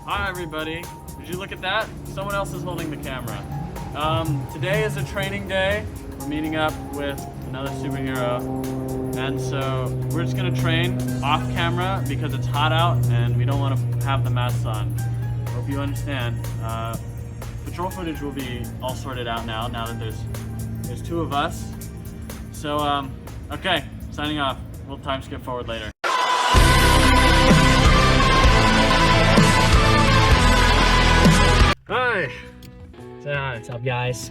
Hi everybody. Did you look at that? Someone else is holding the camera. Today is a training day. We're meeting up with another superhero. And so we're just gonna train off camera because it's hot out and we don't want to have the masks on. Hope you understand. Patrol footage will be all sorted out now that there's two of us. So, okay, signing off. We'll time skip forward later. Hi. Say hi. What's up, guys?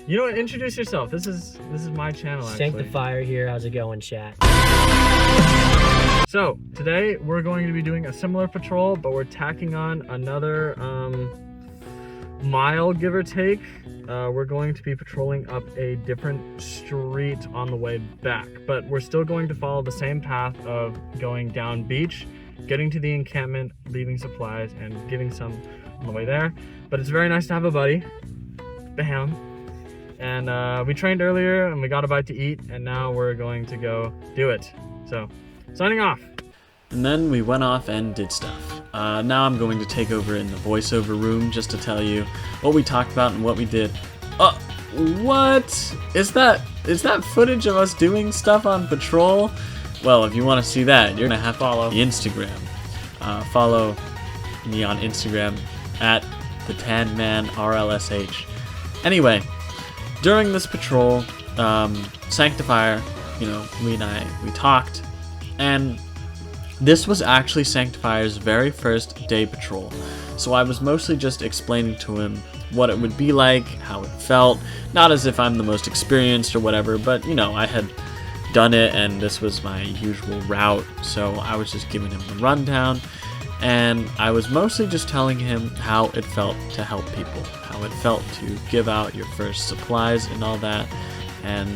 You know what? Introduce yourself. This is my channel, actually. Sanctifier here. How's it going, chat? So today we're going to be doing a similar patrol, but we're tacking on another mile, give or take. We're going to be patrolling up a different street on the way back, but we're still going to follow the same path of going down beach, getting to the encampment, leaving supplies, and giving some on the way there. But it's very nice to have a buddy. Bam. And we trained earlier and we got a bite to eat, and now we're going to go do it. So, signing off. And then we went off and did stuff. Now I'm going to take over in the voiceover room just to tell you what we talked about and what we did. What? Is that footage of us doing stuff on patrol? Well, if you want to see that, you're gonna have to follow the Instagram. Follow me on Instagram at the TanmanRLSH. Anyway, during this patrol, Sanctifier, we talked, and this was actually Sanctifier's very first day patrol. So I was mostly just explaining to him what it would be like, how it felt, not as if I'm the most experienced or whatever, but I had done it and this was my usual route, so I was just giving him the rundown, and I was mostly just telling him how it felt to help people, how it felt to give out your first supplies and all that, and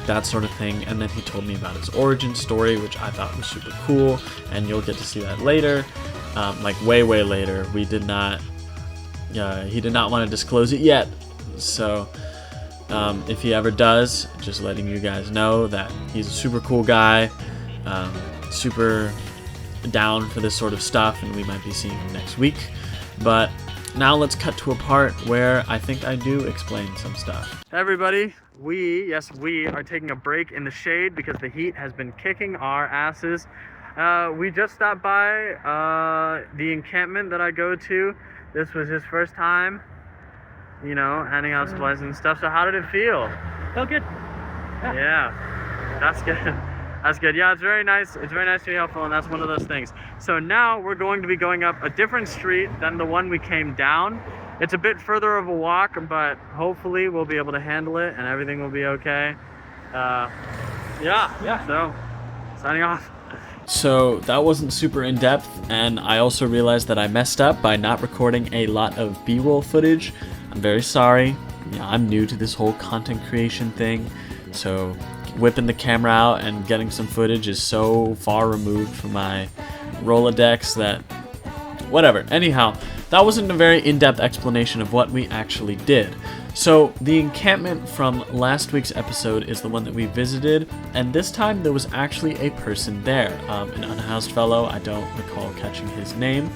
that sort of thing. And then he told me about his origin story, which I thought was super cool, and you'll get to see that later, like way later. He did not want to disclose it yet, so if he ever does, just letting you guys know that he's a super cool guy, super down for this sort of stuff, and we might be seeing him next week. But now let's cut to a part where I think I do explain some stuff. Hey everybody, we are taking a break in the shade because the heat has been kicking our asses. We just stopped by the encampment that I go to. This was his first time, handing out supplies and stuff. So how did it feel? Felt good. Yeah, that's good. That's good. Yeah, it's very nice. It's very nice to be helpful, and that's one of those things. So now we're going to be going up a different street than the one we came down. It's a bit further of a walk, but hopefully we'll be able to handle it and everything will be okay. Yeah. So, signing off. So that wasn't super in-depth, and I also realized that I messed up by not recording a lot of B-roll footage. I'm very sorry. I'm new to this whole content creation thing, so whipping the camera out and getting some footage is so far removed from my Rolodex that whatever. Anyhow, that wasn't a very in-depth explanation of what we actually did. So the encampment from last week's episode is the one that we visited, and this time there was actually a person there, an unhoused fellow. I don't recall catching his name,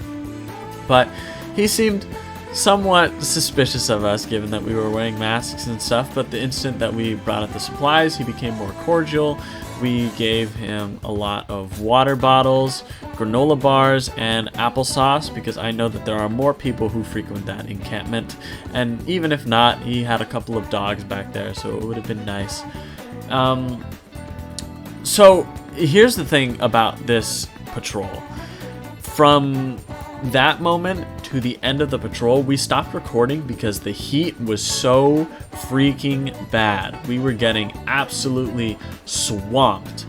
but he seemed somewhat suspicious of us given that we were wearing masks and stuff. But the instant that we brought out the supplies, he became more cordial. We gave him a lot of water bottles, granola bars, and applesauce, because I know that there are more people who frequent that encampment, and even if not, he had a couple of dogs back there, so it would have been nice. So here's the thing about this patrol. From that moment to the end of the patrol, we stopped recording because the heat was so freaking bad. We were getting absolutely swamped.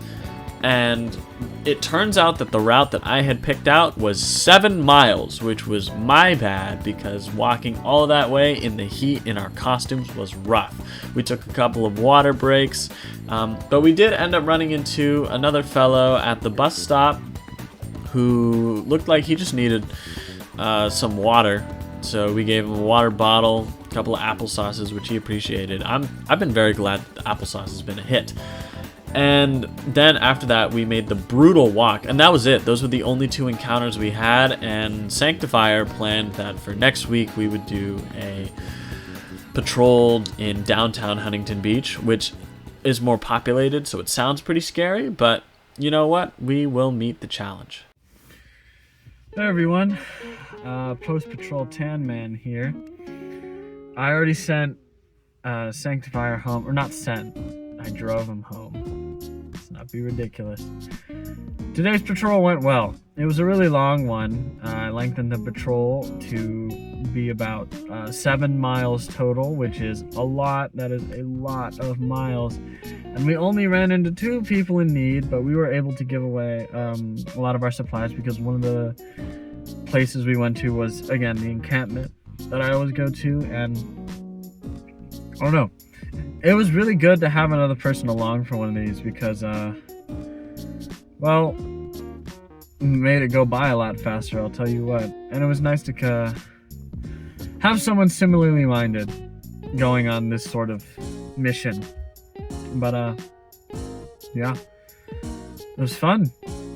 And it turns out that the route that I had picked out was 7 miles, which was my bad because walking all that way in the heat in our costumes was rough. We took a couple of water breaks, but we did end up running into another fellow at the bus stop who looked like he just needed some water. So we gave him a water bottle, a couple of applesauces, which he appreciated. I've been very glad that the applesauce has been a hit. And then after that, we made the brutal walk, and that was it. Those were the only 2 encounters we had, and Sanctifier planned that for next week we would do a patrol in downtown Huntington Beach, which is more populated, so it sounds pretty scary, but you know what? We will meet the challenge. Hey everyone, post-patrol Tan Man here. I already sent Sanctifier home, or not sent, I drove him home. Let's not be ridiculous. Today's patrol went well. It was a really long one. I lengthened the patrol to be about 7 miles total, which is a lot. That is a lot of miles. And we only ran into 2 people in need, but we were able to give away a lot of our supplies because one of the places we went to was, again, the encampment that I always go to, and I don't know. It was really good to have another person along for one of these because, well, made it go by a lot faster, I'll tell you what. And it was nice to have someone similarly minded going on this sort of mission. But, yeah, it was fun.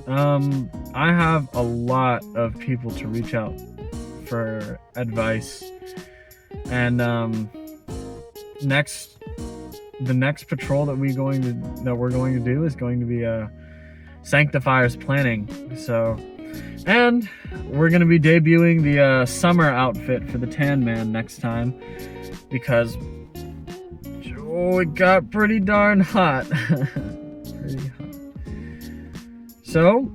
I have a lot of people to reach out for advice. And, the next patrol that we're going to do is going to be Sanctifier's planning. So, and we're going to be debuting the summer outfit for the Tan Man next time because it got pretty darn hot. Pretty hot. So,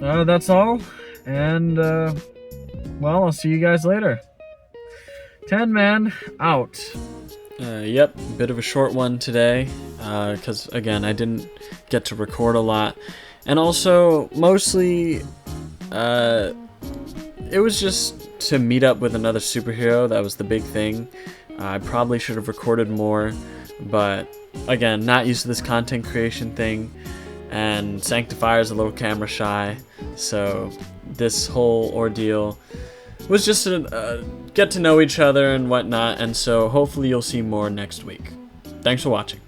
that's all, and well, I'll see you guys later. Tan Man out. Yep, bit of a short one today, because again, I didn't get to record a lot, and also mostly, it was just to meet up with another superhero. That was the big thing. I probably should have recorded more, but again, not used to this content creation thing, and Sanctifier is a little camera shy, so this whole ordeal was just to get to know each other and whatnot, and so hopefully you'll see more next week. Thanks for watching.